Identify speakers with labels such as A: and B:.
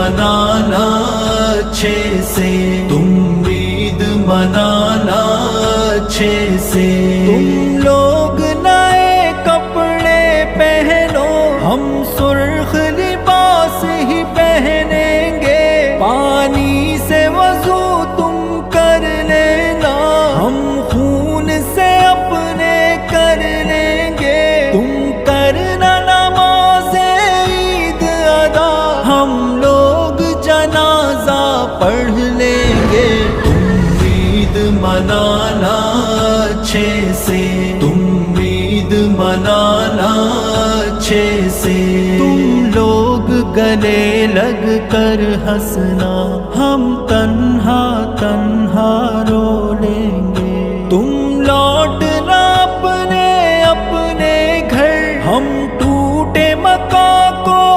A: منانا اچھے سے، تم عید منانا اچھے سے۔ تم لوگ نئے کپڑے پہنو، ہم سرخ لباس ہی پہنیں گے۔ پانی سے وضو تم کر لینا، ہم خون سے اپنے کر لیں گے۔ تم کرنا نماز عید ادا، ہم لوگ جنازہ پڑھ لیں گے۔ تم عید منانا اچھے سے، تم عید منانا اچھے سے۔ تم لوگ گلے لگ کر ہنسنا، ہم تنہا